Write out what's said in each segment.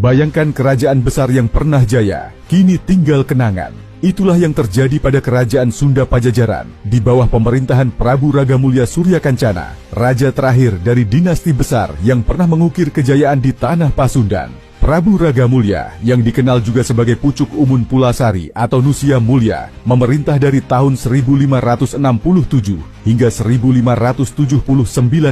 Bayangkan kerajaan besar yang pernah jaya, kini tinggal kenangan. Itulah yang terjadi pada kerajaan Sunda Pajajaran di bawah pemerintahan Prabu Ragamulya Surya Kancana, raja terakhir dari dinasti besar yang pernah mengukir kejayaan di tanah Pasundan. Prabu Ragamulya, yang dikenal juga sebagai Pucuk Umun Pulasari atau Nusia Mulya, memerintah dari tahun 1567 hingga 1579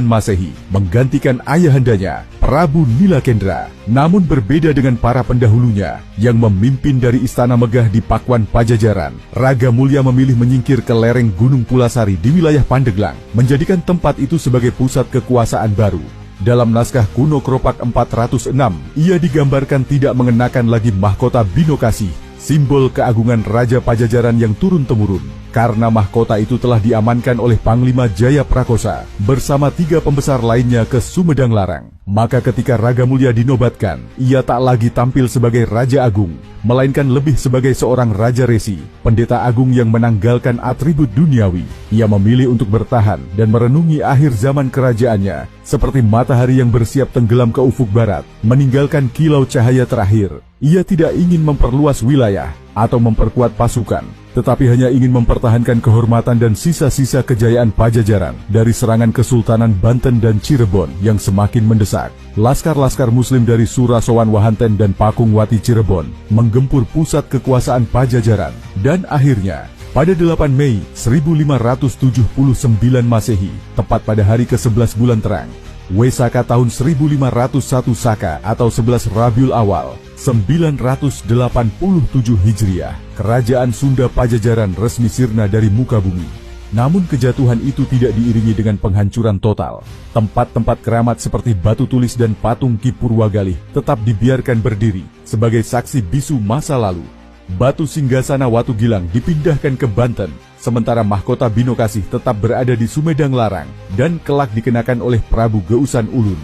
Masehi, menggantikan ayahandanya, Prabu Nilakendra. Namun berbeda dengan para pendahulunya yang memimpin dari Istana Megah di Pakuan Pajajaran, Ragamulya memilih menyingkir ke lereng Gunung Pulasari di wilayah Pandeglang, menjadikan tempat itu sebagai pusat kekuasaan baru. Dalam naskah kuno Kropak 406, ia digambarkan tidak mengenakan lagi mahkota Binokasih, simbol keagungan Raja Pajajaran yang turun-temurun, karena mahkota itu telah diamankan oleh Panglima Jaya Prakosa bersama 3 pembesar lainnya ke Sumedang Larang. Maka ketika Ragamulya dinobatkan, ia tak lagi tampil sebagai Raja Agung, melainkan lebih sebagai seorang Raja Resi, pendeta agung yang menanggalkan atribut duniawi. Ia memilih untuk bertahan dan merenungi akhir zaman kerajaannya, seperti matahari yang bersiap tenggelam ke ufuk barat, meninggalkan kilau cahaya terakhir. Ia tidak ingin memperluas wilayah atau memperkuat pasukan, tetapi hanya ingin mempertahankan kehormatan dan sisa-sisa kejayaan Pajajaran dari serangan Kesultanan Banten dan Cirebon yang semakin mendesak. Laskar-laskar Muslim dari Surasowan Wahanten dan Pakungwati Cirebon menggempur pusat kekuasaan Pajajaran, dan akhirnya pada 8 Mei 1579 Masehi, tepat pada hari ke-11 bulan terang, Wesaka tahun 1501 Saka atau 11 Rabiul Awal 987 Hijriah, kerajaan Sunda Pajajaran resmi sirna dari muka bumi. Namun kejatuhan itu tidak diiringi dengan penghancuran total. Tempat-tempat keramat seperti batu tulis dan patung Ki Purwagalih tetap dibiarkan berdiri sebagai saksi bisu masa lalu. Batu Singgasana Watu Gilang dipindahkan ke Banten, sementara mahkota Binokasih tetap berada di Sumedang Larang dan kelak dikenakan oleh Prabu Geusan Ulun.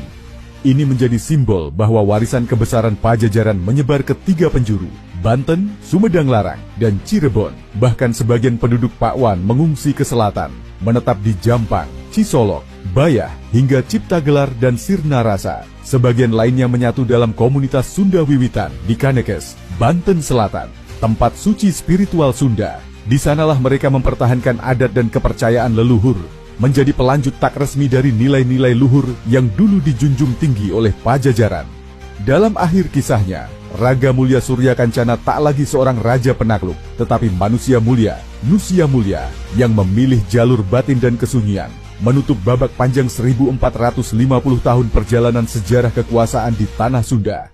Ini menjadi simbol bahwa warisan kebesaran Pajajaran menyebar ke 3 penjuru, Banten, Sumedang Larang, dan Cirebon. Bahkan sebagian penduduk Pakwan mengungsi ke selatan, menetap di Jampang, Cisolok, Bayah, hingga Ciptagelar dan Sirnarasa. Sebagian lainnya menyatu dalam komunitas Sunda Wiwitan di Kanekes, Banten Selatan, tempat suci spiritual Sunda. Di sanalah mereka mempertahankan adat dan kepercayaan leluhur, menjadi pelanjut tak resmi dari nilai-nilai luhur yang dulu dijunjung tinggi oleh Pajajaran. Dalam akhir kisahnya, Ragamulya Surya Kancana tak lagi seorang raja penakluk, tetapi manusia mulia, Nusia Mulya, yang memilih jalur batin dan kesunyian, menutup babak panjang 1450 tahun perjalanan sejarah kekuasaan di tanah Sunda.